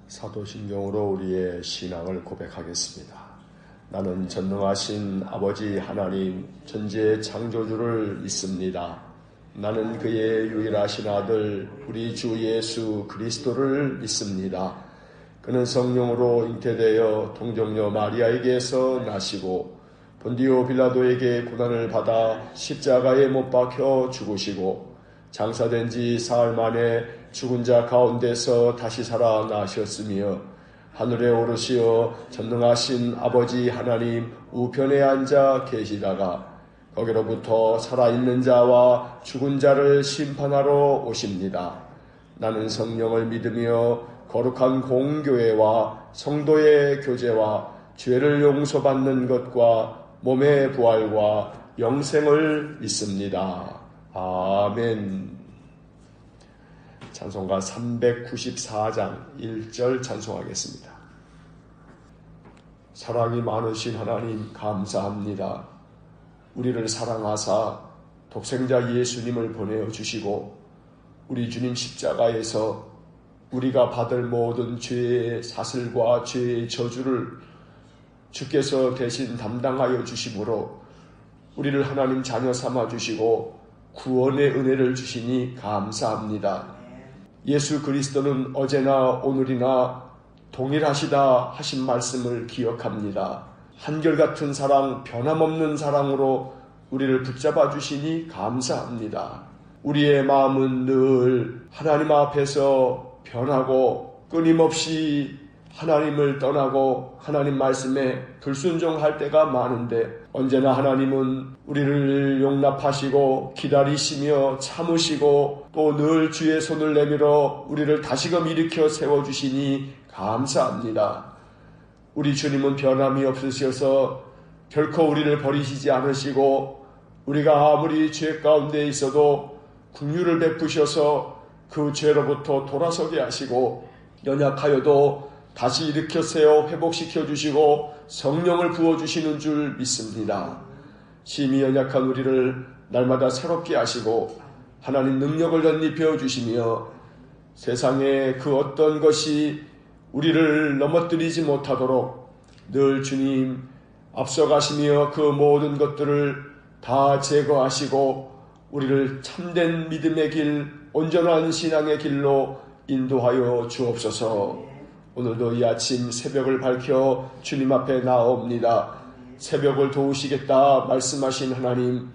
사도신경으로 우리의 신앙을 고백하겠습니다. 나는 전능하신 아버지 하나님 천지의 창조주를 믿습니다. 나는 그의 유일하신 아들 우리 주 예수 그리스도를 믿습니다. 그는 성령으로 잉태되어 동정녀 마리아에게서 나시고 본디오 빌라도에게 고난을 받아 십자가에 못 박혀 죽으시고 장사된 지 사흘 만에 죽은 자 가운데서 다시 살아나셨으며 하늘에 오르시어 전능하신 아버지 하나님 우편에 앉아 계시다가 거기로부터 살아있는 자와 죽은 자를 심판하러 오십니다. 나는 성령을 믿으며 거룩한 공교회와 성도의 교제와 죄를 용서받는 것과 몸의 부활과 영생을 믿습니다. 아멘. 찬송가 394장 1절 찬송하겠습니다. 사랑이 많으신 하나님 감사합니다. 우리를 사랑하사 독생자 예수님을 보내주시고 우리 주님 십자가에서 우리가 받을 모든 죄의 사슬과 죄의 저주를 주께서 대신 담당하여 주심으로 우리를 하나님 자녀 삼아 주시고 구원의 은혜를 주시니 감사합니다. 예수 그리스도는 어제나 오늘이나 동일하시다 하신 말씀을 기억합니다. 한결같은 사랑, 변함없는 사랑으로 우리를 붙잡아 주시니 감사합니다. 우리의 마음은 늘 하나님 앞에서 변하고 끊임없이 하나님을 떠나고 하나님 말씀에 불순종할 때가 많은데 언제나 하나님은 우리를 용납하시고 기다리시며 참으시고 또 늘 주의 손을 내밀어 우리를 다시금 일으켜 세워주시니 감사합니다. 우리 주님은 변함이 없으셔서 결코 우리를 버리시지 않으시고 우리가 아무리 죄 가운데 있어도 긍휼을 베푸셔서 그 죄로부터 돌아서게 하시고 연약하여도 다시 일으켜 세워 회복시켜 주시고 성령을 부어주시는 줄 믿습니다. 심히 연약한 우리를 날마다 새롭게 하시고 하나님 능력을 덧입혀 주시며 세상의 그 어떤 것이 우리를 넘어뜨리지 못하도록 늘 주님 앞서가시며 그 모든 것들을 다 제거하시고 우리를 참된 믿음의 길, 온전한 신앙의 길로 인도하여 주옵소서. 오늘도 이 아침 새벽을 밝혀 주님 앞에 나옵니다. 새벽을 도우시겠다 말씀하신 하나님,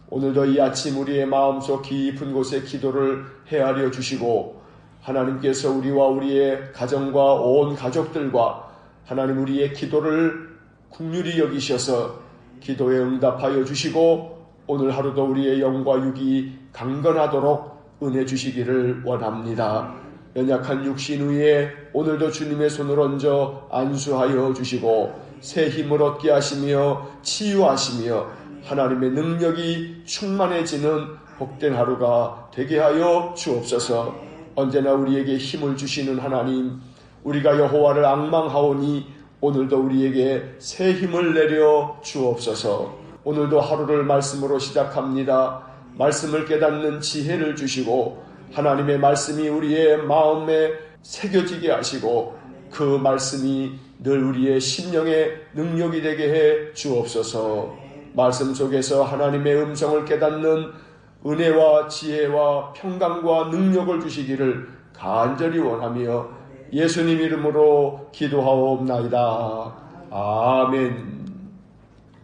오늘도 이 아침 우리의 마음속 깊은 곳에 기도를 헤아려 주시고 하나님께서 우리와 우리의 가정과 온 가족들과 하나님 우리의 기도를 긍휼히 여기셔서 기도에 응답하여 주시고 오늘 하루도 우리의 영과 육이 강건하도록 은혜 주시기를 원합니다. 연약한 육신 위에 오늘도 주님의 손을 얹어 안수하여 주시고 새 힘을 얻게 하시며 치유하시며 하나님의 능력이 충만해지는 복된 하루가 되게 하여 주옵소서. 언제나 우리에게 힘을 주시는 하나님, 우리가 여호와를 앙망하오니 오늘도 우리에게 새 힘을 내려 주옵소서. 오늘도 하루를 말씀으로 시작합니다. 말씀을 깨닫는 지혜를 주시고 하나님의 말씀이 우리의 마음에 새겨지게 하시고 그 말씀이 늘 우리의 심령의 능력이 되게 해 주옵소서. 말씀 속에서 하나님의 음성을 깨닫는 은혜와 지혜와 평강과 능력을 주시기를 간절히 원하며 예수님 이름으로 기도하옵나이다. 아멘.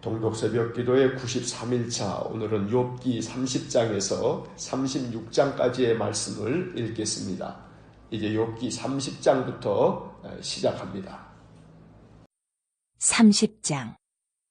동독새벽 기도의 93일차, 오늘은 욥기 30장에서 36장까지의 말씀을 읽겠습니다. 이제 욥기 30장부터 시작합니다. 30장.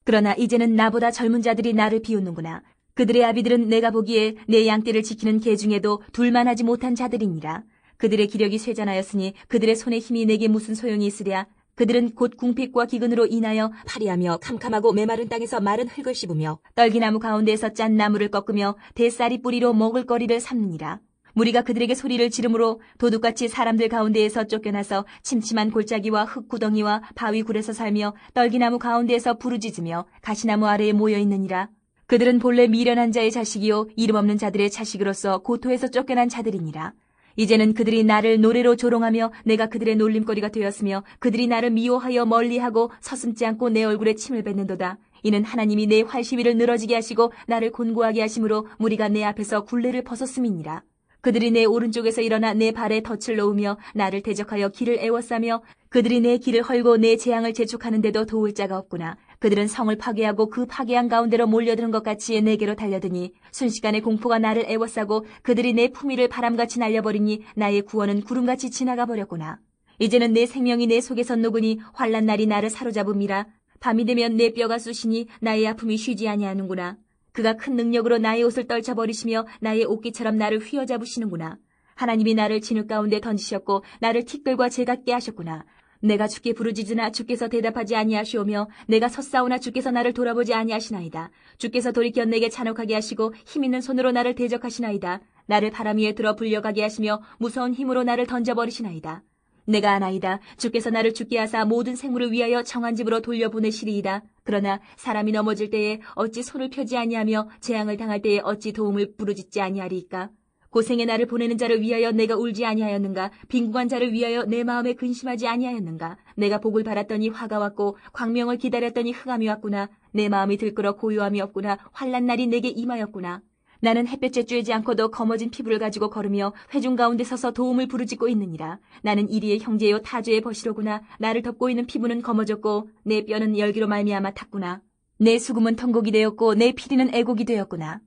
그러나 이제는 나보다 젊은 자들이 나를 비웃는구나. 그들의 아비들은 내가 보기에 내 양떼를 지키는 개 중에도 둘만하지 못한 자들이니라. 그들의 기력이 쇠잔하였으니 그들의 손의 힘이 내게 무슨 소용이 있으랴. 그들은 곧 궁핍과 기근으로 인하여 파리하며 캄캄하고 메마른 땅에서 마른 흙을 씹으며 떨기나무 가운데에서 짠 나무를 꺾으며 대쌀이 뿌리로 먹을거리를 삼느니라. 무리가 그들에게 소리를 지르므로 도둑같이 사람들 가운데에서 쫓겨나서 침침한 골짜기와 흙구덩이와 바위 굴에서 살며 떨기나무 가운데에서 부르짖으며 가시나무 아래에 모여있느니라. 그들은 본래 미련한 자의 자식이요 이름 없는 자들의 자식으로서 고토에서 쫓겨난 자들이니라. 이제는 그들이 나를 노래로 조롱하며 내가 그들의 놀림거리가 되었으며 그들이 나를 미워하여 멀리하고 서슴지 않고 내 얼굴에 침을 뱉는도다. 이는 하나님이 내 활시위를 늘어지게 하시고 나를 곤고하게 하심으로 무리가 내 앞에서 굴레를 벗었음이니라. 그들이 내 오른쪽에서 일어나 내 발에 덫을 놓으며 나를 대적하여 길을 애워싸며 그들이 내 길을 헐고 내 재앙을 재촉하는데도 도울 자가 없구나. 그들은 성을 파괴하고 그 파괴한 가운데로 몰려드는 것 같이 내게로 달려드니 순식간에 공포가 나를 애워싸고 그들이 내 품위를 바람같이 날려버리니 나의 구원은 구름같이 지나가 버렸구나. 이제는 내 생명이 내 속에서 녹으니 환난 날이 나를 사로잡음이라. 밤이 되면 내 뼈가 쑤시니 나의 아픔이 쉬지 아니하는구나. 그가 큰 능력으로 나의 옷을 떨쳐버리시며 나의 옷깃처럼 나를 휘어잡으시는구나. 하나님이 나를 진흙 가운데 던지셨고 나를 티끌과 재 같게 하셨구나. 내가 주께 부르짖으나 주께서 대답하지 아니하시오며 내가 섰사오나 주께서 나를 돌아보지 아니하시나이다. 주께서 돌이켜 내게 잔혹하게 하시고 힘있는 손으로 나를 대적하시나이다. 나를 바람 위에 들어 불려가게 하시며 무서운 힘으로 나를 던져버리시나이다. 내가 아나이다. 주께서 나를 죽게 하사 모든 생물을 위하여 정한 집으로 돌려보내시리이다. 그러나 사람이 넘어질 때에 어찌 손을 펴지 아니하며 재앙을 당할 때에 어찌 도움을 부르짖지 아니하리이까. 고생의 나를 보내는 자를 위하여 내가 울지 아니하였는가. 빈궁한 자를 위하여 내 마음에 근심하지 아니하였는가. 내가 복을 바랐더니 화가 왔고 광명을 기다렸더니 흑암이 왔구나. 내 마음이 들끓어 고요함이 없구나. 환난 날이 내게 임하였구나. 나는 햇볕에 쬐지 않고도 검어진 피부를 가지고 걸으며 회중 가운데 서서 도움을 부르짖고 있느니라. 나는 이리의 형제요 타주의 버시로구나. 나를 덮고 있는 피부는 검어졌고 내 뼈는 열기로 말미암아 탔구나. 내 수금은 통곡이 되었고 내 피리는 애곡이 되었구나.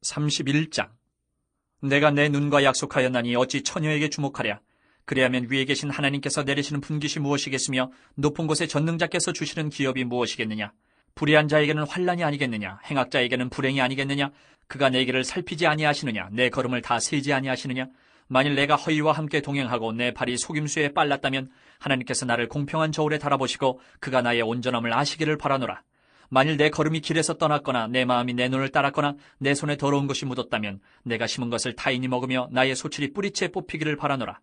31장. 내가 내 눈과 약속하였나니 어찌 처녀에게 주목하랴. 그리하면 위에 계신 하나님께서 내리시는 분깃이 무엇이겠으며 높은 곳에 전능자께서 주시는 기업이 무엇이겠느냐. 불의한 자에게는 환난이 아니겠느냐. 행악자에게는 불행이 아니겠느냐. 그가 내 길을 살피지 아니하시느냐. 내 걸음을 다 세지 아니하시느냐. 만일 내가 허위와 함께 동행하고 내 발이 속임수에 빨랐다면 하나님께서 나를 공평한 저울에 달아보시고 그가 나의 온전함을 아시기를 바라노라. 만일 내 걸음이 길에서 떠났거나 내 마음이 내 눈을 따랐거나 내 손에 더러운 것이 묻었다면 내가 심은 것을 타인이 먹으며 나의 소출이 뿌리채 뽑히기를 바라노라.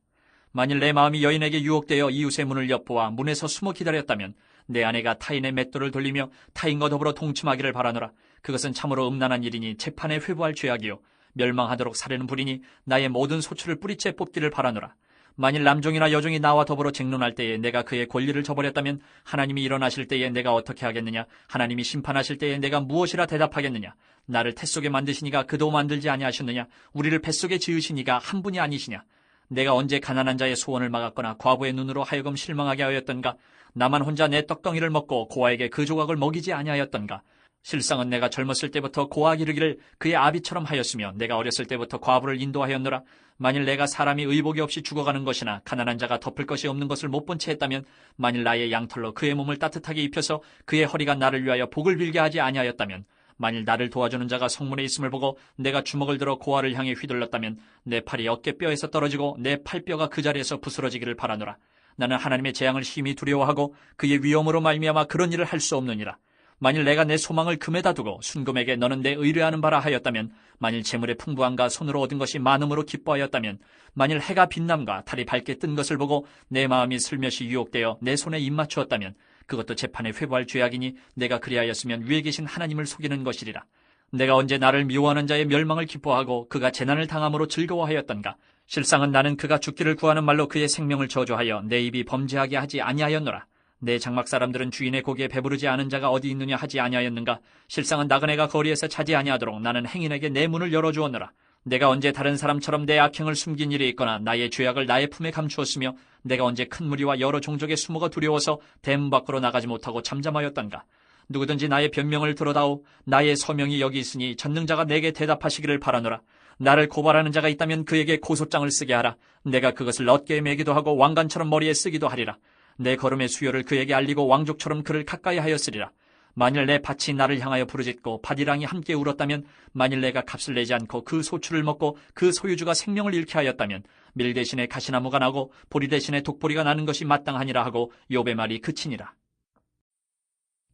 만일 내 마음이 여인에게 유혹되어 이웃의 문을 엿보아 문에서 숨어 기다렸다면 내 아내가 타인의 맷돌을 돌리며 타인과 더불어 동침하기를 바라노라. 그것은 참으로 음란한 일이니 재판에 회부할 죄악이요 멸망하도록 사르는 불이니 나의 모든 소출을 뿌리채 뽑기를 바라노라. 만일 남종이나 여종이 나와 더불어 쟁론할 때에 내가 그의 권리를 저버렸다면 하나님이 일어나실 때에 내가 어떻게 하겠느냐. 하나님이 심판하실 때에 내가 무엇이라 대답하겠느냐. 나를 태속에 만드시니가 그도 만들지 아니하셨느냐. 우리를 뱃속에 지으시니가 한 분이 아니시냐. 내가 언제 가난한 자의 소원을 막았거나 과부의 눈으로 하여금 실망하게 하였던가. 나만 혼자 내 떡덩이를 먹고 고아에게 그 조각을 먹이지 아니하였던가. 실상은 내가 젊었을 때부터 고아 기르기를 그의 아비처럼 하였으며 내가 어렸을 때부터 과부를 인도하였노라. 만일 내가 사람이 의복이 없이 죽어가는 것이나 가난한 자가 덮을 것이 없는 것을 못 본 채 했다면 만일 나의 양털로 그의 몸을 따뜻하게 입혀서 그의 허리가 나를 위하여 복을 빌게 하지 아니하였다면 만일 나를 도와주는 자가 성문에 있음을 보고 내가 주먹을 들어 고아를 향해 휘둘렀다면 내 팔이 어깨뼈에서 떨어지고 내 팔뼈가 그 자리에서 부스러지기를 바라노라. 나는 하나님의 재앙을 심히 두려워하고 그의 위엄으로 말미암아 그런 일을 할 수 없느니라. 만일 내가 내 소망을 금에다 두고 순금에게 너는 내 의뢰하는 바라 하였다면 만일 재물의 풍부함과 손으로 얻은 것이 많음으로 기뻐하였다면 만일 해가 빛남과 달이 밝게 뜬 것을 보고 내 마음이 슬며시 유혹되어 내 손에 입맞추었다면 그것도 재판에 회부할 죄악이니 내가 그리하였으면 위에 계신 하나님을 속이는 것이리라. 내가 언제 나를 미워하는 자의 멸망을 기뻐하고 그가 재난을 당함으로 즐거워하였던가. 실상은 나는 그가 죽기를 구하는 말로 그의 생명을 저주하여 내 입이 범죄하게 하지 아니하였노라. 내 장막 사람들은 주인의 고기에 배부르지 않은 자가 어디 있느냐 하지 아니하였는가. 실상은 나그네가 거리에서 자지 아니하도록 나는 행인에게 내 문을 열어주었노라. 내가 언제 다른 사람처럼 내 악행을 숨긴 일이 있거나 나의 죄악을 나의 품에 감추었으며 내가 언제 큰 무리와 여러 종족의 수모가 두려워서 대문 밖으로 나가지 못하고 잠잠하였던가. 누구든지 나의 변명을 들어다오. 나의 서명이 여기 있으니 전능자가 내게 대답하시기를 바라노라. 나를 고발하는 자가 있다면 그에게 고소장을 쓰게 하라. 내가 그것을 어깨에 매기도 하고 왕관처럼 머리에 쓰기도 하리라. 내 걸음의 수요를 그에게 알리고 왕족처럼 그를 가까이 하였으리라. 만일 내 밭이 나를 향하여 부르짖고 밭이랑이 함께 울었다면 만일 내가 값을 내지 않고 그 소출을 먹고 그 소유주가 생명을 잃게 하였다면 밀 대신에 가시나무가 나고 보리 대신에 독보리가 나는 것이 마땅하니라 하고 욥의 말이 그치니라.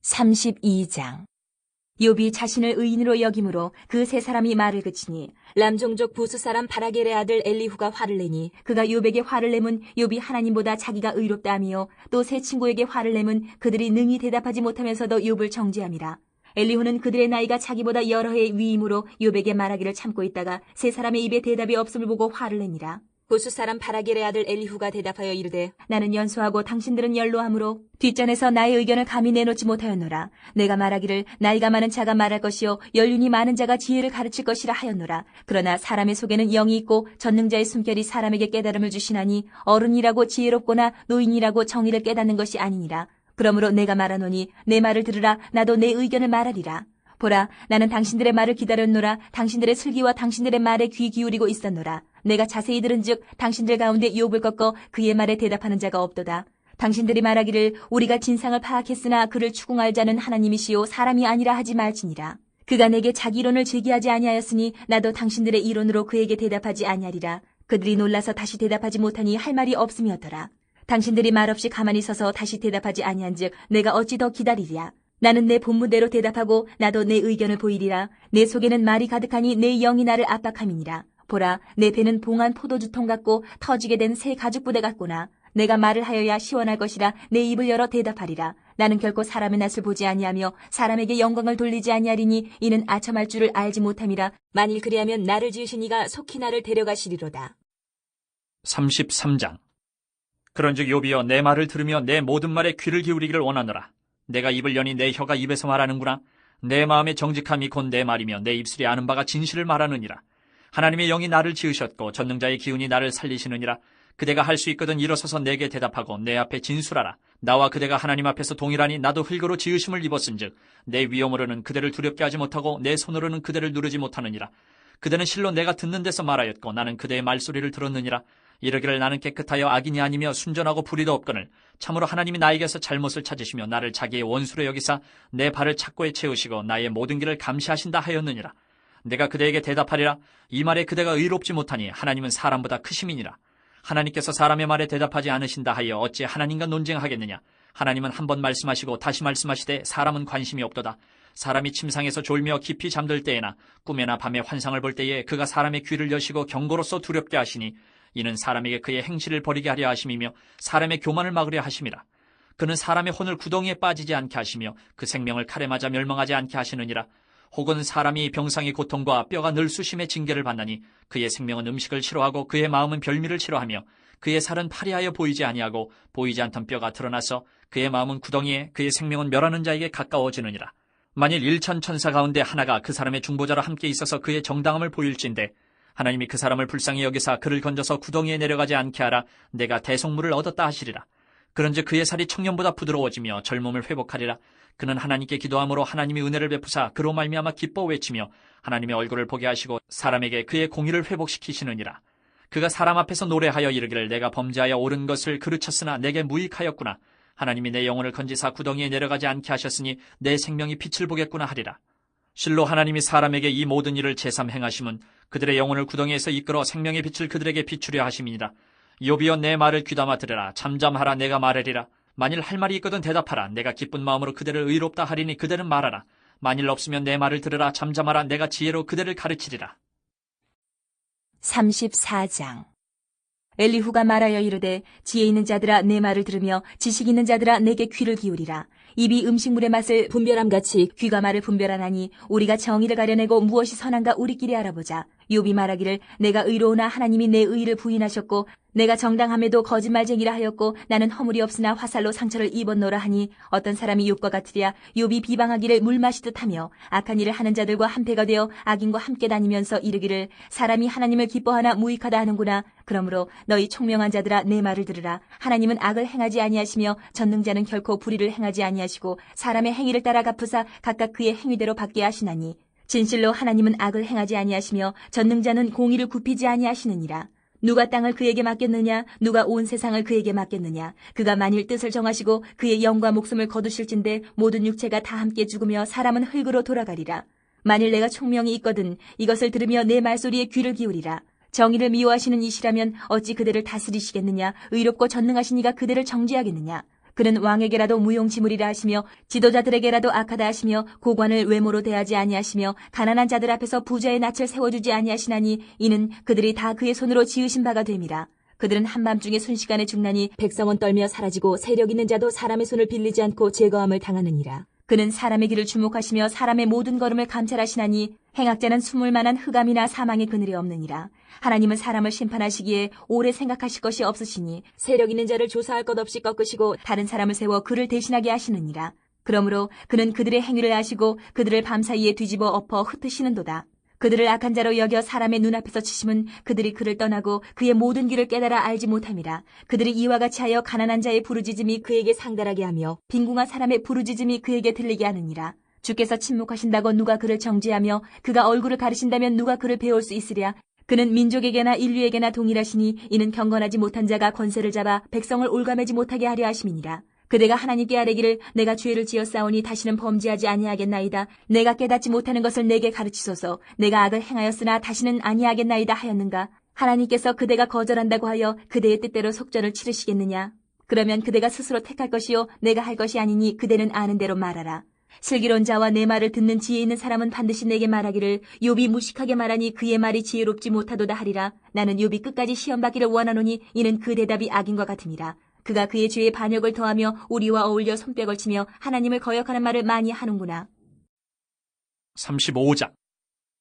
32장. 욥이 자신을 의인으로 여김으로 그 세 사람이 말을 그치니 람종족 부수 사람 바라겔의 아들 엘리후가 화를 내니 그가 욥에게 화를 내면 욥이 하나님보다 자기가 의롭다 하며 또 세 친구에게 화를 내면 그들이 능히 대답하지 못하면서도 욥을 정죄함이라. 엘리후는 그들의 나이가 자기보다 여러 해의 위임으로 욥에게 말하기를 참고 있다가 세 사람의 입에 대답이 없음을 보고 화를 내니라. 고수 사람 바라겔의 아들 엘리후가 대답하여 이르되 나는 연소하고 당신들은 연로하므로 뒷전에서 나의 의견을 감히 내놓지 못하였노라. 내가 말하기를 나이가 많은 자가 말할 것이요 연륜이 많은 자가 지혜를 가르칠 것이라 하였노라. 그러나 사람의 속에는 영이 있고 전능자의 숨결이 사람에게 깨달음을 주시나니 어른이라고 지혜롭거나 노인이라고 정의를 깨닫는 것이 아니니라. 그러므로 내가 말하노니 내 말을 들으라. 나도 내 의견을 말하리라. 보라, 나는 당신들의 말을 기다렸노라. 당신들의 슬기와 당신들의 말에 귀 기울이고 있었노라. 내가 자세히 들은즉 당신들 가운데 욥을 꺾어 그의 말에 대답하는 자가 없도다. 당신들이 말하기를 우리가 진상을 파악했으나 그를 추궁할 자는 하나님이시요 사람이 아니라 하지 말지니라. 그가 내게 자기 이론을 제기하지 아니하였으니 나도 당신들의 이론으로 그에게 대답하지 아니하리라. 그들이 놀라서 다시 대답하지 못하니 할 말이 없음이었더라. 당신들이 말없이 가만히 서서 다시 대답하지 아니한즉 내가 어찌 더 기다리랴. 나는 내 본문대로 대답하고 나도 내 의견을 보이리라. 내 속에는 말이 가득하니 내 영이 나를 압박함이니라. 보라, 내 배는 봉한 포도주통 같고 터지게 된 새 가죽부대 같구나. 내가 말을 하여야 시원할 것이라 내 입을 열어 대답하리라. 나는 결코 사람의 낯을 보지 아니하며 사람에게 영광을 돌리지 아니하리니 이는 아첨할 줄을 알지 못함이라. 만일 그리하면 나를 지으신 이가 속히 나를 데려가시리로다. 33장. 그런즉 욥이여 내 말을 들으며 내 모든 말에 귀를 기울이기를 원하노라. 내가 입을 여니 내 혀가 입에서 말하는구나. 내 마음의 정직함이 곧 내 말이며 내 입술이 아는 바가 진실을 말하느니라. 하나님의 영이 나를 지으셨고 전능자의 기운이 나를 살리시느니라. 그대가 할 수 있거든 일어서서 내게 대답하고 내 앞에 진술하라. 나와 그대가 하나님 앞에서 동일하니 나도 흙으로 지으심을 입었은즉 내 위엄으로는 그대를 두렵게 하지 못하고 내 손으로는 그대를 누르지 못하느니라. 그대는 실로 내가 듣는 데서 말하였고 나는 그대의 말소리를 들었느니라. 이르기를 나는 깨끗하여 악인이 아니며 순전하고 불의도 없거늘 참으로 하나님이 나에게서 잘못을 찾으시며 나를 자기의 원수로 여기사 내 발을 착고에 채우시고 나의 모든 길을 감시하신다 하였느니라. 내가 그대에게 대답하리라. 이 말에 그대가 의롭지 못하니 하나님은 사람보다 크심이니라. 하나님께서 사람의 말에 대답하지 않으신다 하여 어찌 하나님과 논쟁하겠느냐. 하나님은 한 번 말씀하시고 다시 말씀하시되 사람은 관심이 없도다. 사람이 침상에서 졸며 깊이 잠들 때에나 꿈에나 밤에 환상을 볼 때에 그가 사람의 귀를 여시고 경고로서 두렵게 하시니 이는 사람에게 그의 행실을 버리게 하려 하심이며 사람의 교만을 막으려 하심이라. 그는 사람의 혼을 구덩이에 빠지지 않게 하시며 그 생명을 칼에 맞아 멸망하지 않게 하시느니라. 혹은 사람이 병상의 고통과 뼈가 늘쑤심의 징계를 받나니 그의 생명은 음식을 싫어하고 그의 마음은 별미를 싫어하며 그의 살은 파리하여 보이지 아니하고 보이지 않던 뼈가 드러나서 그의 마음은 구덩이에 그의 생명은 멸하는 자에게 가까워지느니라. 만일 1천 천사 가운데 하나가 그 사람의 중보자로 함께 있어서 그의 정당함을 보일진대 하나님이 그 사람을 불쌍히 여기사 그를 건져서 구덩이에 내려가지 않게 하라. 내가 대속물을 얻었다 하시리라. 그런즉 그의 살이 청년보다 부드러워지며 젊음을 회복하리라. 그는 하나님께 기도함으로 하나님이 은혜를 베푸사 그로 말미암아 기뻐 외치며 하나님의 얼굴을 보게 하시고 사람에게 그의 공의를 회복시키시느니라. 그가 사람 앞에서 노래하여 이르기를 내가 범죄하여 옳은 것을 그르쳤으나 내게 무익하였구나. 하나님이 내 영혼을 건지사 구덩이에 내려가지 않게 하셨으니 내 생명이 빛을 보겠구나 하리라. 실로 하나님이 사람에게 이 모든 일을 제삼 행하심은 그들의 영혼을 구덩이에서 이끌어 생명의 빛을 그들에게 비추려 하심이니라. 욥이여 내 말을 귀담아 들으라. 잠잠하라. 내가 말하리라. 만일 할 말이 있거든 대답하라. 내가 기쁜 마음으로 그대를 의롭다 하리니 그대는 말하라. 만일 없으면 내 말을 들으라. 잠잠하라. 내가 지혜로 그대를 가르치리라. 34장. 엘리후가 말하여 이르되 지혜 있는 자들아 내 말을 들으며 지식 있는 자들아 내게 귀를 기울이라. 입이 음식물의 맛을 분별함같이 귀가 말을 분별하나니 우리가 정의를 가려내고 무엇이 선한가 우리끼리 알아보자. 욥이 말하기를 내가 의로우나 하나님이 내 의를 부인하셨고 내가 정당함에도 거짓말쟁이라 하였고 나는 허물이 없으나 화살로 상처를 입었노라 하니 어떤 사람이 욥과 같으랴. 욥이 비방하기를 물 마시듯 하며 악한 일을 하는 자들과 한패가 되어 악인과 함께 다니면서 이르기를 사람이 하나님을 기뻐하나 무익하다 하는구나. 그러므로 너희 총명한 자들아 내 말을 들으라. 하나님은 악을 행하지 아니하시며 전능자는 결코 불의를 행하지 아니하시고 사람의 행위를 따라 갚으사 각각 그의 행위대로 받게 하시나니 진실로 하나님은 악을 행하지 아니하시며 전능자는 공의를 굽히지 아니하시느니라. 누가 땅을 그에게 맡겼느냐? 누가 온 세상을 그에게 맡겼느냐? 그가 만일 뜻을 정하시고 그의 영과 목숨을 거두실진대 모든 육체가 다 함께 죽으며 사람은 흙으로 돌아가리라. 만일 내가 총명이 있거든 이것을 들으며 내 말소리에 귀를 기울이라. 정의를 미워하시는 이시라면 어찌 그들을 다스리시겠느냐? 의롭고 전능하신 이가 그들을 정죄하겠느냐? 그는 왕에게라도 무용지물이라 하시며 지도자들에게라도 악하다 하시며 고관을 외모로 대하지 아니하시며 가난한 자들 앞에서 부자의 낯을 세워주지 아니하시나니 이는 그들이 다 그의 손으로 지으신 바가 됨이라. 그들은 한밤중에 순식간에 죽나니 백성은 떨며 사라지고 세력 있는 자도 사람의 손을 빌리지 않고 제거함을 당하느니라. 그는 사람의 길을 주목하시며 사람의 모든 걸음을 감찰하시나니 행악자는 숨을 만한 흑암이나 사망의 그늘이 없느니라. 하나님은 사람을 심판하시기에 오래 생각하실 것이 없으시니 세력 있는 자를 조사할 것 없이 꺾으시고 다른 사람을 세워 그를 대신하게 하시느니라. 그러므로 그는 그들의 행위를 아시고 그들을 밤사이에 뒤집어 엎어 흩으시는도다. 그들을 악한 자로 여겨 사람의 눈앞에서 치심은 그들이 그를 떠나고 그의 모든 길을 깨달아 알지 못함이라. 그들이 이와 같이 하여 가난한 자의 부르짖음이 그에게 상달하게 하며 빈궁한 사람의 부르짖음이 그에게 들리게 하느니라. 주께서 침묵하신다고 누가 그를 정죄하며 그가 얼굴을 가리신다면 누가 그를 배울 수 있으랴. 그는 민족에게나 인류에게나 동일하시니 이는 경건하지 못한 자가 권세를 잡아 백성을 올가매지 못하게 하려 하심이니라. 그대가 하나님께 아뢰기를 내가 죄를 지었사오니 다시는 범죄하지 아니하겠나이다. 내가 깨닫지 못하는 것을 내게 가르치소서. 내가 악을 행하였으나 다시는 아니하겠나이다 하였는가. 하나님께서 그대가 거절한다고 하여 그대의 뜻대로 속전을 치르시겠느냐. 그러면 그대가 스스로 택할 것이요 내가 할 것이 아니니 그대는 아는 대로 말하라. 슬기로운 자와 내 말을 듣는 지혜 있는 사람은 반드시 내게 말하기를 욥이 무식하게 말하니 그의 말이 지혜롭지 못하도다 하리라. 나는 욥이 끝까지 시험받기를 원하노니 이는 그 대답이 악인과 같음이라. 그가 그의 죄에 반역을 더하며 우리와 어울려 손뼉을 치며 하나님을 거역하는 말을 많이 하는구나. 35장.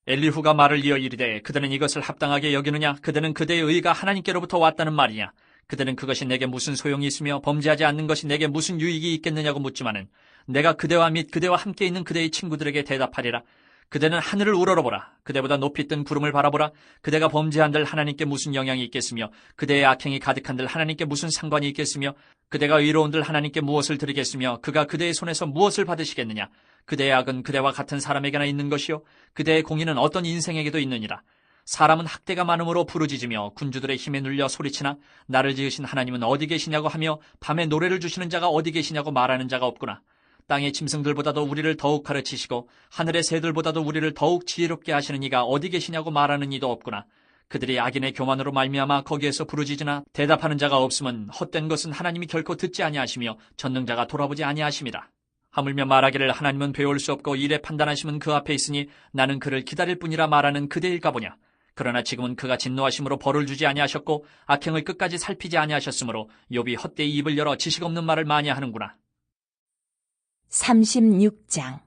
엘리후가 말을 이어 이르되 그들은 이것을 합당하게 여기느냐? 그들은 그대의 의가 하나님께로부터 왔다는 말이냐? 그들은 그것이 내게 무슨 소용이 있으며 범죄하지 않는 것이 내게 무슨 유익이 있겠느냐고 묻지만은 내가 그대와 및 그대와 함께 있는 그대의 친구들에게 대답하리라. 그대는 하늘을 우러러보라. 그대보다 높이 뜬 구름을 바라보라. 그대가 범죄한들 하나님께 무슨 영향이 있겠으며 그대의 악행이 가득한들 하나님께 무슨 상관이 있겠으며 그대가 의로운들 하나님께 무엇을 드리겠으며 그가 그대의 손에서 무엇을 받으시겠느냐. 그대의 악은 그대와 같은 사람에게나 있는 것이요 그대의 공의는 어떤 인생에게도 있느니라. 사람은 학대가 많음으로 부르짖으며 군주들의 힘에 눌려 소리치나 나를 지으신 하나님은 어디 계시냐고 하며 밤에 노래를 주시는 자가 어디 계시냐고 말하는 자가 없구나. 땅의 짐승들보다도 우리를 더욱 가르치시고 하늘의 새들보다도 우리를 더욱 지혜롭게 하시는 이가 어디 계시냐고 말하는 이도 없구나. 그들이 악인의 교만으로 말미암아 거기에서 부르짖으나 대답하는 자가 없음은 헛된 것은 하나님이 결코 듣지 아니하시며 전능자가 돌아보지 아니하심이라. 하물며 말하기를 하나님은 배울 수 없고 일에 판단하심은 그 앞에 있으니 나는 그를 기다릴 뿐이라 말하는 그대일까 보냐. 그러나 지금은 그가 진노하심으로 벌을 주지 아니하셨고 악행을 끝까지 살피지 아니하셨으므로 욥이 헛되이 입을 열어 지식 없는 말을 많이 하는구나. 36장.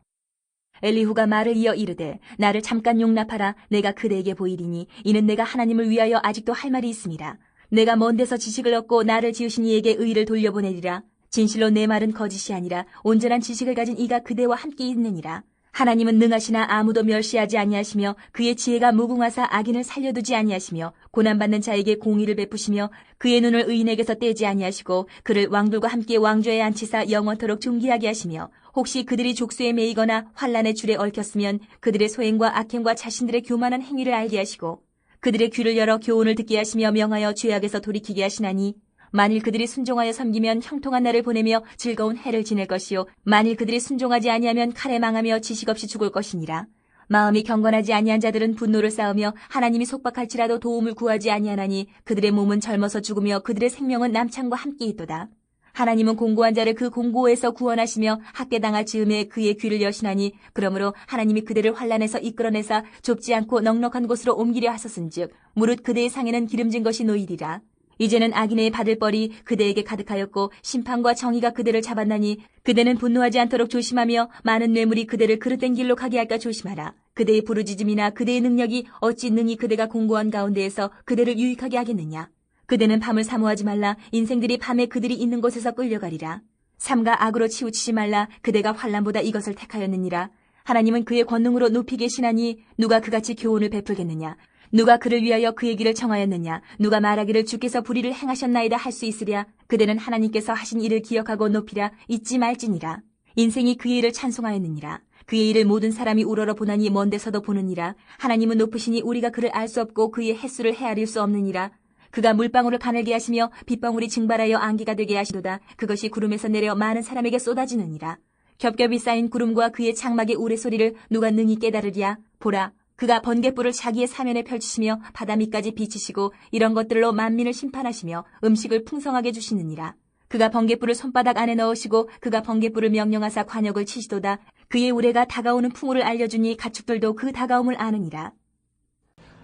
엘리후가 말을 이어 이르되 나를 잠깐 용납하라. 내가 그대에게 보이리니 이는 내가 하나님을 위하여 아직도 할 말이 있습니다. 내가 먼 데서 지식을 얻고 나를 지으신 이에게 의를 돌려보내리라. 진실로 내 말은 거짓이 아니라 온전한 지식을 가진 이가 그대와 함께 있느니라. 하나님은 능하시나 아무도 멸시하지 아니하시며 그의 지혜가 무궁하사 악인을 살려두지 아니하시며 고난받는 자에게 공의를 베푸시며 그의 눈을 의인에게서 떼지 아니하시고 그를 왕들과 함께 왕좌에 앉히사 영원토록 존귀하게 하시며 혹시 그들이 족쇄에 매이거나 환란의 줄에 얽혔으면 그들의 소행과 악행과 자신들의 교만한 행위를 알게 하시고 그들의 귀를 열어 교훈을 듣게 하시며 명하여 죄악에서 돌이키게 하시나니 만일 그들이 순종하여 섬기면 형통한 날을 보내며 즐거운 해를 지낼 것이요 만일 그들이 순종하지 아니하면 칼에 망하며 지식 없이 죽을 것이니라. 마음이 경건하지 아니한 자들은 분노를 쌓으며 하나님이 속박할지라도 도움을 구하지 아니하나니 그들의 몸은 젊어서 죽으며 그들의 생명은 남창과 함께 있도다. 하나님은 공고한 자를 그 공고에서 구원하시며 학대당할 즈음에 그의 귀를 여시나니 그러므로 하나님이 그들을 환란에서 이끌어내사 좁지 않고 넉넉한 곳으로 옮기려 하셨은즉 무릇 그대의 상에는 기름진 것이 놓이리라. 이제는 악인의 받을 벌이 그대에게 가득하였고 심판과 정의가 그대를 잡았나니 그대는 분노하지 않도록 조심하며 많은 뇌물이 그대를 그릇된 길로 가게 할까 조심하라. 그대의 부르짖음이나 그대의 능력이 어찌 능히 그대가 공고한 가운데에서 그대를 유익하게 하겠느냐. 그대는 밤을 사모하지 말라. 인생들이 밤에 그들이 있는 곳에서 끌려가리라. 삼가 악으로 치우치지 말라. 그대가 환난보다 이것을 택하였느니라. 하나님은 그의 권능으로 높이 계시나니 누가 그같이 교훈을 베풀겠느냐. 누가 그를 위하여 그의 길을 정하였느냐. 누가 말하기를 주께서 불의를 행하셨나이다 할 수 있으랴. 그대는 하나님께서 하신 일을 기억하고 높이라. 잊지 말지니라. 인생이 그의 일을 찬송하였느니라. 그의 일을 모든 사람이 우러러 보나니 먼 데서도 보느니라. 하나님은 높으시니 우리가 그를 알 수 없고 그의 횟수를 헤아릴 수 없느니라. 그가 물방울을 가늘게 하시며 빗방울이 증발하여 안개가 되게 하시도다. 그것이 구름에서 내려 많은 사람에게 쏟아지느니라. 겹겹이 쌓인 구름과 그의 장막의 우레소리를 누가 능히 깨달으랴. 보라, 그가 번갯불을 자기의 사면에 펼치시며 바다 밑까지 비치시고 이런 것들로 만민을 심판하시며 음식을 풍성하게 주시느니라. 그가 번갯불을 손바닥 안에 넣으시고 그가 번갯불을 명령하사 관역을 치시도다. 그의 우레가 다가오는 풍우를 알려주니 가축들도 그 다가옴을 아느니라.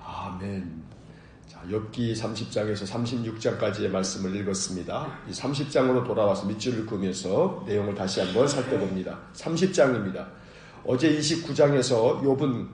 아멘. 자, 욥기 30장에서 36장까지의 말씀을 읽었습니다. 이 30장으로 돌아와서 밑줄을 그으면서 내용을 다시 한번 살펴봅니다. 30장입니다. 어제 29장에서 욥은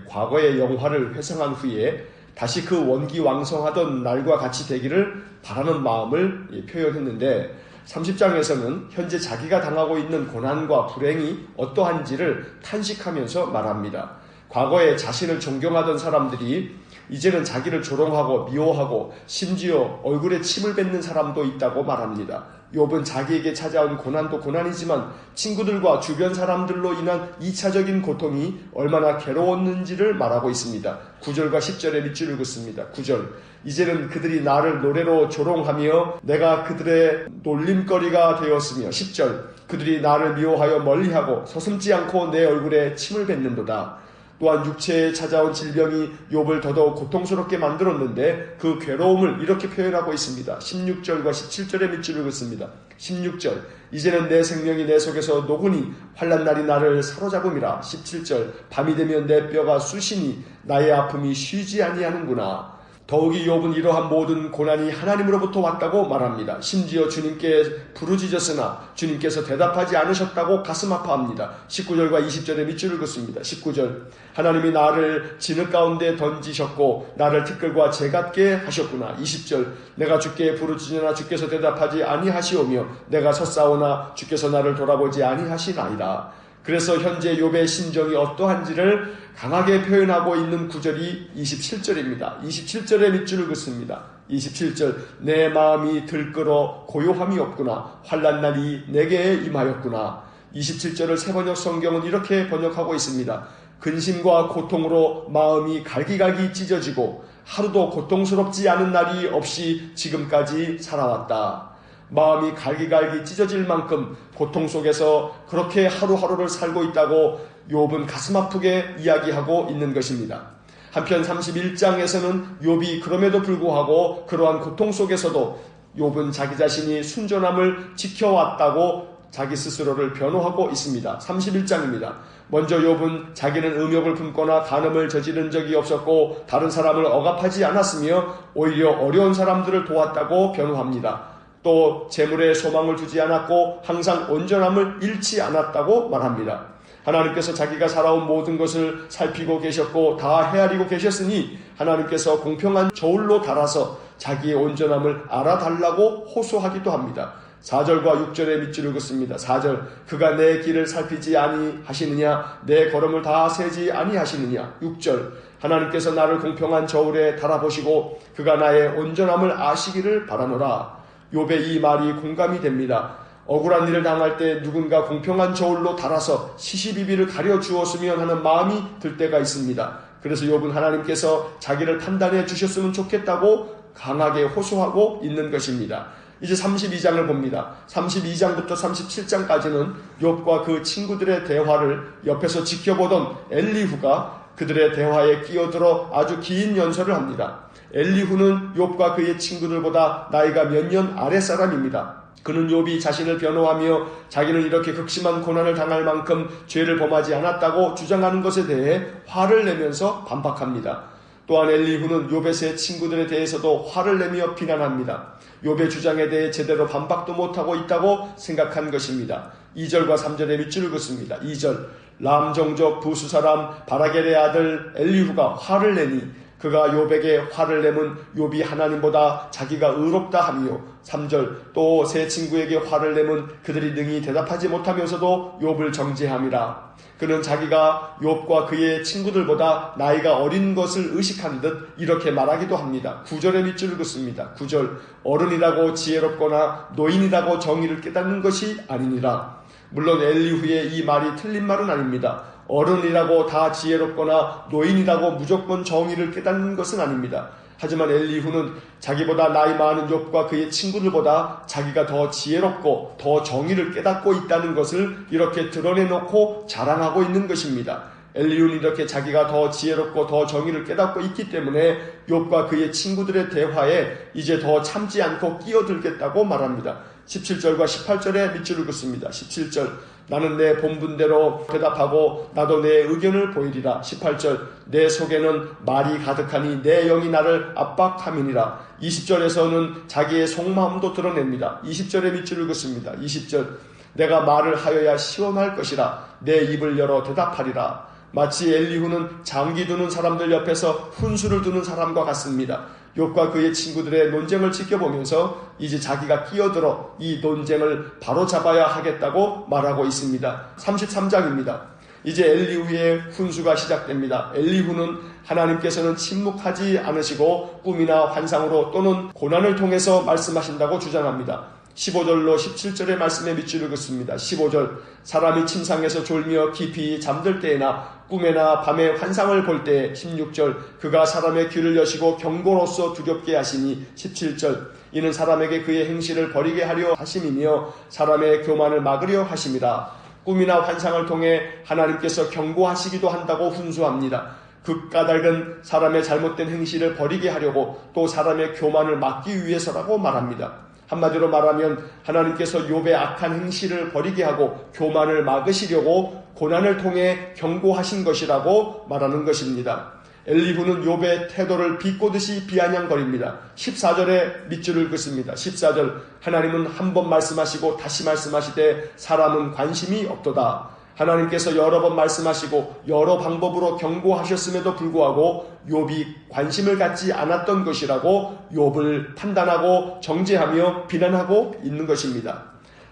과거의 영화를 회상한 후에 다시 그 원기왕성하던 날과 같이 되기를 바라는 마음을 표현했는데 30장에서는 현재 자기가 당하고 있는 고난과 불행이 어떠한지를 탄식하면서 말합니다. 과거에 자신을 존경하던 사람들이 이제는 자기를 조롱하고 미워하고 심지어 얼굴에 침을 뱉는 사람도 있다고 말합니다. 욥은 자기에게 찾아온 고난도 고난이지만 친구들과 주변 사람들로 인한 2차적인 고통이 얼마나 괴로웠는지를 말하고 있습니다. 9절과 10절의 밑줄을 긋습니다. 9절, 이제는 그들이 나를 노래로 조롱하며 내가 그들의 놀림거리가 되었으며 10절, 그들이 나를 미워하여 멀리하고 서슴지 않고 내 얼굴에 침을 뱉는도다. 또한 육체에 찾아온 질병이 욥을 더더욱 고통스럽게 만들었는데 그 괴로움을 이렇게 표현하고 있습니다. 16절과 17절의 밑줄을 긋습니다. 16절, 이제는 내 생명이 내 속에서 녹으니 환난 날이 나를 사로잡음이라. 17절, 밤이 되면 내 뼈가 쑤시니 나의 아픔이 쉬지 아니하는구나. 더욱이 욥은 이러한 모든 고난이 하나님으로부터 왔다고 말합니다. 심지어 주님께 부르짖었으나 주님께서 대답하지 않으셨다고 가슴 아파합니다. 19절과 20절의 밑줄을 긋습니다. 19절, 하나님이 나를 진흙 가운데 던지셨고 나를 티끌과 재 같게 하셨구나. 20절, 내가 주께 부르짖으나 주께서 대답하지 아니하시오며 내가 섰사오나 주께서 나를 돌아보지 아니하시나이다. 그래서 현재 욥의 심정이 어떠한지를 강하게 표현하고 있는 구절이 27절입니다. 27절의 밑줄을 긋습니다. 27절, 내 마음이 들끓어 고요함이 없구나. 환난 날이 내게 임하였구나. 27절을 새번역 성경은 이렇게 번역하고 있습니다. 근심과 고통으로 마음이 갈기갈기 찢어지고 하루도 고통스럽지 않은 날이 없이 지금까지 살아왔다. 마음이 갈기갈기 찢어질 만큼 고통 속에서 그렇게 하루하루를 살고 있다고 욥은 가슴 아프게 이야기하고 있는 것입니다. 한편 31장에서는 욥이 그럼에도 불구하고 그러한 고통 속에서도 욥은 자기 자신이 순전함을 지켜왔다고 자기 스스로를 변호하고 있습니다. 31장입니다. 먼저 욥은 자기는 음욕을 품거나 간음을 저지른 적이 없었고 다른 사람을 억압하지 않았으며 오히려 어려운 사람들을 도왔다고 변호합니다. 또 재물에 소망을 두지 않았고 항상 온전함을 잃지 않았다고 말합니다. 하나님께서 자기가 살아온 모든 것을 살피고 계셨고 다 헤아리고 계셨으니 하나님께서 공평한 저울로 달아서 자기의 온전함을 알아달라고 호소하기도 합니다. 4절과 6절의 밑줄을 긋습니다. 4절, 그가 내 길을 살피지 아니하시느냐, 내 걸음을 다 세지 아니하시느냐. 6절, 하나님께서 나를 공평한 저울에 달아보시고 그가 나의 온전함을 아시기를 바라노라. 욥의 이 말이 공감이 됩니다. 억울한 일을 당할 때 누군가 공평한 저울로 달아서 시시비비를 가려 주었으면 하는 마음이 들 때가 있습니다. 그래서 욥은 하나님께서 자기를 판단해 주셨으면 좋겠다고 강하게 호소하고 있는 것입니다. 이제 32장을 봅니다. 32장부터 37장까지는 욥과 그 친구들의 대화를 옆에서 지켜보던 엘리후가 그들의 대화에 끼어들어 아주 긴 연설을 합니다. 엘리후는 욥과 그의 친구들보다 나이가 몇 년 아랫사람입니다. 그는 욥이 자신을 변호하며 자기는 이렇게 극심한 고난을 당할 만큼 죄를 범하지 않았다고 주장하는 것에 대해 화를 내면서 반박합니다. 또한 엘리후는 욥의 세 친구들에 대해서도 화를 내며 비난합니다. 욥의 주장에 대해 제대로 반박도 못하고 있다고 생각한 것입니다. 2절과 3절의 밑줄을 긋습니다. 2절, 람 종족 부수 사람 바라겔의 아들 엘리후가 화를 내니 그가 욥에게 화를 내면 욥이 하나님보다 자기가 의롭다 하며 3절, 또 세 친구에게 화를 내면 그들이 능히 대답하지 못하면서도 욥을 정죄함이라. 그는 자기가 욥과 그의 친구들보다 나이가 어린 것을 의식한 듯 이렇게 말하기도 합니다. 9절의 밑줄을 긋습니다. 9절, 어른이라고 지혜롭거나 노인이라고 정의를 깨닫는 것이 아니니라. 물론 엘리후의 이 말이 틀린 말은 아닙니다. 어른이라고 다 지혜롭거나 노인이라고 무조건 정의를 깨닫는 것은 아닙니다. 하지만 엘리후는 자기보다 나이 많은 욥과 그의 친구들보다 자기가 더 지혜롭고 더 정의를 깨닫고 있다는 것을 이렇게 드러내놓고 자랑하고 있는 것입니다. 엘리후는 이렇게 자기가 더 지혜롭고 더 정의를 깨닫고 있기 때문에 욥과 그의 친구들의 대화에 이제 더 참지 않고 끼어들겠다고 말합니다. 17절과 18절에 밑줄을 긋습니다. 17절 나는 내 본분대로 대답하고 나도 내 의견을 보이리라. 18절 내 속에는 말이 가득하니 내 영이 나를 압박함이니라. 20절에서는 자기의 속마음도 드러냅니다. 20절에 밑줄을 긋습니다. 20절 내가 말을 하여야 시원할 것이라 내 입을 열어 대답하리라. 마치 엘리후는 장기 두는 사람들 옆에서 훈수를 두는 사람과 같습니다. 욥과 그의 친구들의 논쟁을 지켜보면서 이제 자기가 끼어들어 이 논쟁을 바로잡아야 하겠다고 말하고 있습니다. 33장입니다. 이제 엘리후의 훈수가 시작됩니다. 엘리후는 하나님께서는 침묵하지 않으시고 꿈이나 환상으로 또는 고난을 통해서 말씀하신다고 주장합니다. 15절로 17절의 말씀에 밑줄을 긋습니다. 15절 사람이 침상에서 졸며 깊이 잠들 때에나 꿈에나 밤에 환상을 볼 때에 16절 그가 사람의 귀를 여시고 경고로서 두렵게 하시니 17절 이는 사람에게 그의 행실을 버리게 하려 하심이며 사람의 교만을 막으려 하심이라. 꿈이나 환상을 통해 하나님께서 경고하시기도 한다고 훈수합니다. 그 까닭은 사람의 잘못된 행실을 버리게 하려고 또 사람의 교만을 막기 위해서라고 말합니다. 한마디로 말하면 하나님께서 욥의 악한 행실을 버리게 하고 교만을 막으시려고 고난을 통해 경고하신 것이라고 말하는 것입니다. 엘리후는 욥의 태도를 비꼬듯이 비아냥거립니다. 14절에 밑줄을 긋습니다. 14절 하나님은 한 번 말씀하시고 다시 말씀하시되 사람은 관심이 없도다. 하나님께서 여러 번 말씀하시고 여러 방법으로 경고하셨음에도 불구하고 욥이 관심을 갖지 않았던 것이라고 욥을 판단하고 정죄하며 비난하고 있는 것입니다.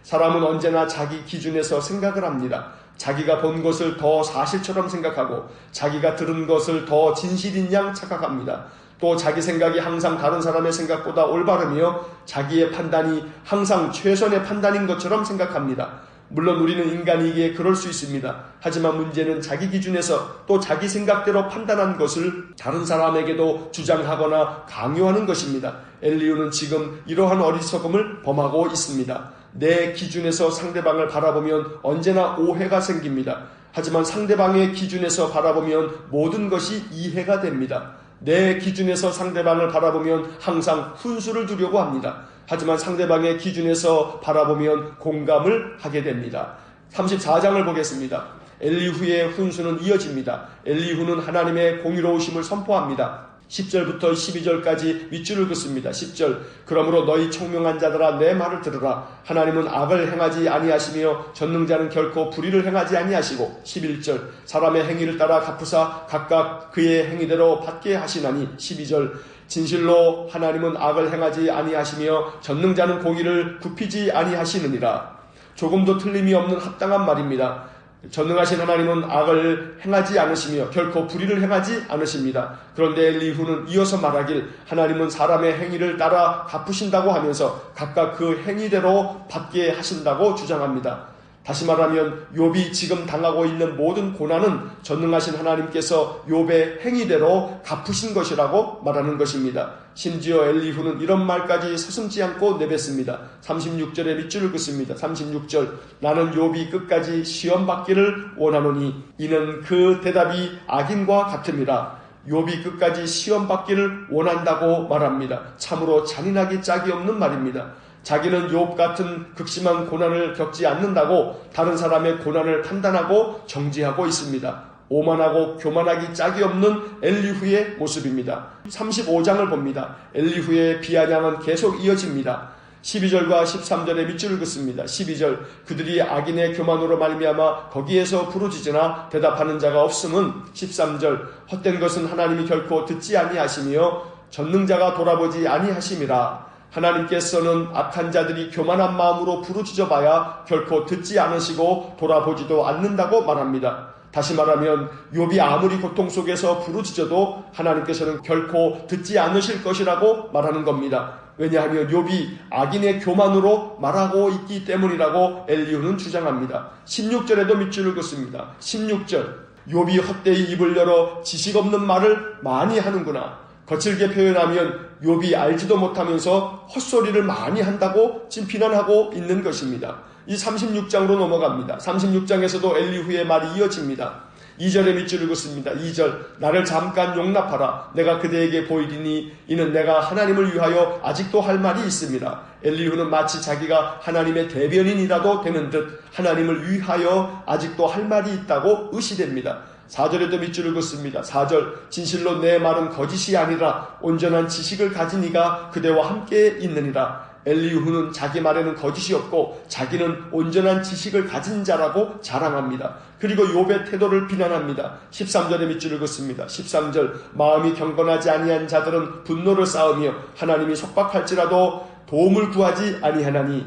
사람은 언제나 자기 기준에서 생각을 합니다. 자기가 본 것을 더 사실처럼 생각하고 자기가 들은 것을 더 진실인 양 착각합니다. 또 자기 생각이 항상 다른 사람의 생각보다 올바르며 자기의 판단이 항상 최선의 판단인 것처럼 생각합니다. 물론 우리는 인간이기에 그럴 수 있습니다. 하지만 문제는 자기 기준에서 또 자기 생각대로 판단한 것을 다른 사람에게도 주장하거나 강요하는 것입니다. 엘리후는 지금 이러한 어리석음을 범하고 있습니다. 내 기준에서 상대방을 바라보면 언제나 오해가 생깁니다. 하지만 상대방의 기준에서 바라보면 모든 것이 이해가 됩니다. 내 기준에서 상대방을 바라보면 항상 훈수를 두려고 합니다. 하지만 상대방의 기준에서 바라보면 공감을 하게 됩니다. 34장을 보겠습니다. 엘리후의 훈수는 이어집니다. 엘리후는 하나님의 공의로우심을 선포합니다. 10절부터 12절까지 밑줄을 긋습니다. 10절 그러므로 너희 총명한 자들아 내 말을 들으라. 하나님은 악을 행하지 아니하시며 전능자는 결코 불의를 행하지 아니하시고 11절 사람의 행위를 따라 갚으사 각각 그의 행위대로 받게 하시나니 12절 진실로 하나님은 악을 행하지 아니하시며 전능자는 공의를 굽히지 아니하시느니라. 조금도 틀림이 없는 합당한 말입니다. 전능하신 하나님은 악을 행하지 않으시며 결코 불의를 행하지 않으십니다. 그런데 엘리후는 이어서 말하길 하나님은 사람의 행위를 따라 갚으신다고 하면서 각각 그 행위대로 받게 하신다고 주장합니다. 다시 말하면 욥이 지금 당하고 있는 모든 고난은 전능하신 하나님께서 욥의 행위대로 갚으신 것이라고 말하는 것입니다. 심지어 엘리후는 이런 말까지 서슴지 않고 내뱉습니다. 36절에 밑줄을 긋습니다. 36절 나는 욥이 끝까지 시험받기를 원하노니 이는 그 대답이 악인과 같음이라. 욥이 끝까지 시험받기를 원한다고 말합니다. 참으로 잔인하기 짝이 없는 말입니다. 자기는 욥 같은 극심한 고난을 겪지 않는다고 다른 사람의 고난을 판단하고 정죄하고 있습니다. 오만하고 교만하기 짝이 없는 엘리후의 모습입니다. 35장을 봅니다. 엘리후의 비아냥은 계속 이어집니다. 12절과 13절에 밑줄을 긋습니다. 12절 그들이 악인의 교만으로 말미암아 거기에서 부르짖으나 대답하는 자가 없음은 13절 헛된 것은 하나님이 결코 듣지 아니하시며 전능자가 돌아보지 아니하심이라. 하나님께서는 악한 자들이 교만한 마음으로 부르짖어봐야 결코 듣지 않으시고 돌아보지도 않는다고 말합니다. 다시 말하면 욥이 아무리 고통 속에서 부르짖어도 하나님께서는 결코 듣지 않으실 것이라고 말하는 겁니다. 왜냐하면 욥이 악인의 교만으로 말하고 있기 때문이라고 엘리후는 주장합니다. 16절에도 밑줄을 긋습니다. 16절 욥이 헛되이 입을 열어 지식 없는 말을 많이 하는구나. 거칠게 표현하면 욥이 알지도 못하면서 헛소리를 많이 한다고 지금 비난하고 있는 것입니다. 이 36장으로 넘어갑니다. 36장에서도 엘리후의 말이 이어집니다. 2절의 밑줄 읽었습니다. 2절 나를 잠깐 용납하라. 내가 그대에게 보이리니 이는 내가 하나님을 위하여 아직도 할 말이 있습니다. 엘리후는 마치 자기가 하나님의 대변인이라도 되는 듯 하나님을 위하여 아직도 할 말이 있다고 의시됩니다. 4절에도 밑줄 읽었습니다. 4절 진실로 내 말은 거짓이 아니라 온전한 지식을 가진 이가 그대와 함께 있느니라. 엘리후는 자기 말에는 거짓이 없고 자기는 온전한 지식을 가진 자라고 자랑합니다. 그리고 욥의 태도를 비난합니다. 13절에 밑줄 읽었습니다. 13절 마음이 경건하지 아니한 자들은 분노를 쌓으며 하나님이 속박할지라도 도움을 구하지 아니하나니.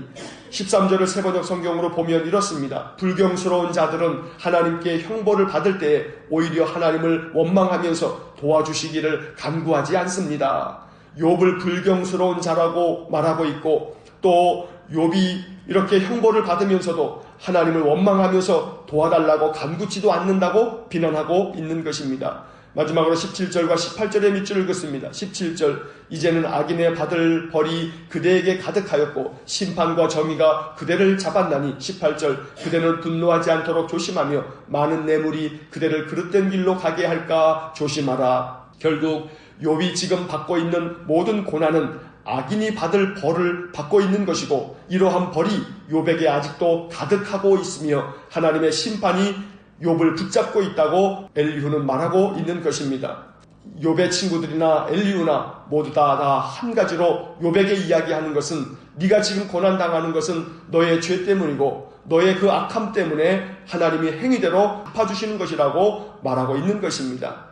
13절을 세번역 성경으로 보면 이렇습니다. 불경스러운 자들은 하나님께 형벌을 받을 때에 오히려 하나님을 원망하면서 도와주시기를 간구하지 않습니다. 욥을 불경스러운 자라고 말하고 있고 또 욥이 이렇게 형벌을 받으면서도 하나님을 원망하면서 도와달라고 간구치도 않는다고 비난하고 있는 것입니다. 마지막으로 17절과 18절의 밑줄 읽었습니다. 17절 이제는 악인의 받을 벌이 그대에게 가득하였고 심판과 정의가 그대를 잡았나니. 18절 그대는 분노하지 않도록 조심하며 많은 뇌물이 그대를 그릇된 길로 가게 할까 조심하라. 결국 욥이 지금 받고 있는 모든 고난은 악인이 받을 벌을 받고 있는 것이고 이러한 벌이 욥에게 아직도 가득하고 있으며 하나님의 심판이 욥을 붙잡고 있다고 엘리후는 말하고 있는 것입니다. 욥의 친구들이나 엘리후나 모두 다 한 가지로 욥에게 이야기하는 것은 네가 지금 고난당하는 것은 너의 죄 때문이고 너의 그 악함 때문에 하나님이 행위대로 갚아주시는 것이라고 말하고 있는 것입니다.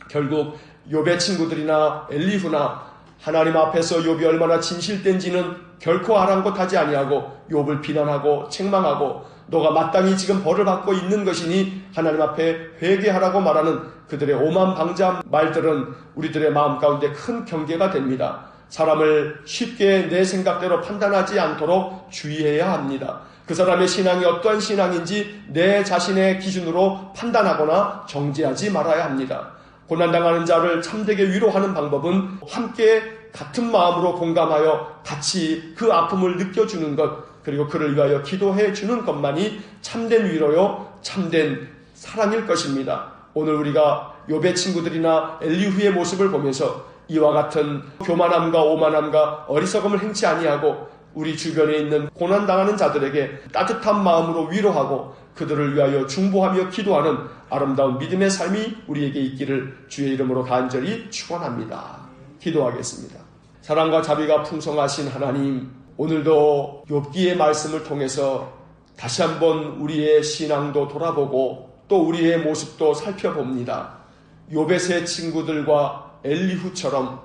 결국 욥의 친구들이나 엘리후나 하나님 앞에서 욥이 얼마나 진실된지는 결코 아랑곳하지 아니하고 욥을 비난하고 책망하고 너가 마땅히 지금 벌을 받고 있는 것이니 하나님 앞에 회개하라고 말하는 그들의 오만방자 말들은 우리들의 마음 가운데 큰 경계가 됩니다. 사람을 쉽게 내 생각대로 판단하지 않도록 주의해야 합니다. 그 사람의 신앙이 어떠한 신앙인지 내 자신의 기준으로 판단하거나 정죄하지 말아야 합니다. 고난당하는 자를 참되게 위로하는 방법은 함께 같은 마음으로 공감하여 같이 그 아픔을 느껴주는 것, 그리고 그를 위하여 기도해 주는 것만이 참된 위로요, 참된 사랑일 것입니다. 오늘 우리가 욥의 친구들이나 엘리후의 모습을 보면서 이와 같은 교만함과 오만함과 어리석음을 행치 아니하고 우리 주변에 있는 고난당하는 자들에게 따뜻한 마음으로 위로하고 그들을 위하여 중보하며 기도하는 아름다운 믿음의 삶이 우리에게 있기를 주의 이름으로 간절히 축원합니다. 기도하겠습니다. 사랑과 자비가 풍성하신 하나님, 오늘도 욥기의 말씀을 통해서 다시 한번 우리의 신앙도 돌아보고 또 우리의 모습도 살펴봅니다. 욥의 세 친구들과 엘리후처럼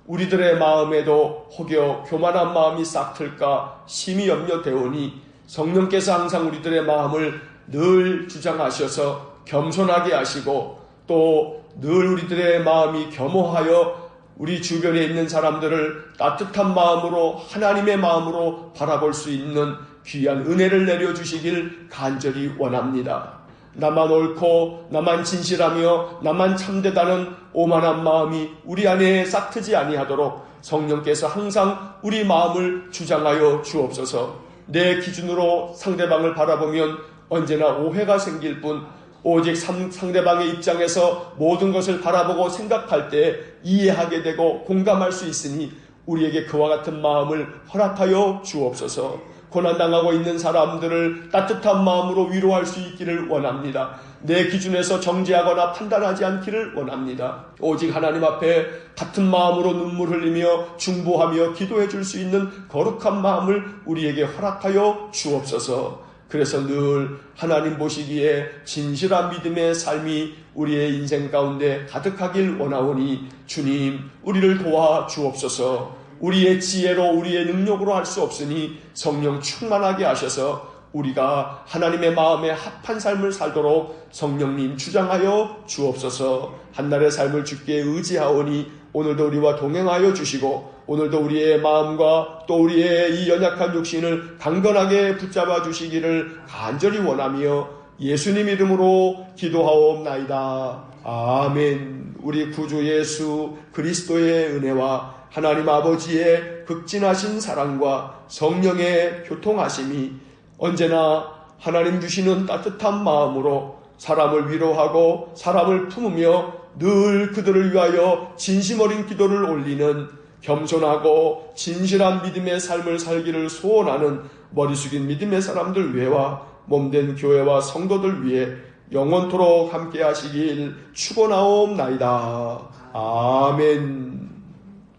우리들의 마음에도 혹여 교만한 마음이 싹 틀까 심히 염려되오니 성령께서 항상 우리들의 마음을 늘 주장하셔서 겸손하게 하시고 또 늘 우리들의 마음이 겸허하여 우리 주변에 있는 사람들을 따뜻한 마음으로 하나님의 마음으로 바라볼 수 있는 귀한 은혜를 내려주시길 간절히 원합니다. 나만 옳고 나만 진실하며 나만 참되다는 오만한 마음이 우리 안에 싹트지 아니하도록 성령께서 항상 우리 마음을 주장하여 주옵소서. 내 기준으로 상대방을 바라보면 언제나 오해가 생길 뿐 오직 상대방의 입장에서 모든 것을 바라보고 생각할 때 이해하게 되고 공감할 수 있으니 우리에게 그와 같은 마음을 허락하여 주옵소서. 고난당하고 있는 사람들을 따뜻한 마음으로 위로할 수 있기를 원합니다. 내 기준에서 정죄하거나 판단하지 않기를 원합니다. 오직 하나님 앞에 같은 마음으로 눈물 흘리며 중보하며 기도해 줄 수 있는 거룩한 마음을 우리에게 허락하여 주옵소서. 그래서 늘 하나님 보시기에 진실한 믿음의 삶이 우리의 인생 가운데 가득하길 원하오니 주님, 우리를 도와 주옵소서. 우리의 지혜로 우리의 능력으로 할 수 없으니 성령 충만하게 하셔서 우리가 하나님의 마음에 합한 삶을 살도록 성령님 주장하여 주옵소서. 한날의 삶을 주께 의지하오니 오늘도 우리와 동행하여 주시고 오늘도 우리의 마음과 또 우리의 이 연약한 육신을 강건하게 붙잡아 주시기를 간절히 원하며 예수님 이름으로 기도하옵나이다. 아멘. 우리 구주 예수 그리스도의 은혜와 하나님 아버지의 극진하신 사랑과 성령의 교통하심이 언제나 하나님 주시는 따뜻한 마음으로 사람을 위로하고 사람을 품으며 늘 그들을 위하여 진심 어린 기도를 올리는 겸손하고 진실한 믿음의 삶을 살기를 소원하는 머리 숙인 믿음의 사람들 외와 몸된 교회와 성도들 위해 영원토록 함께 하시길 축원하옵나이다. 아멘.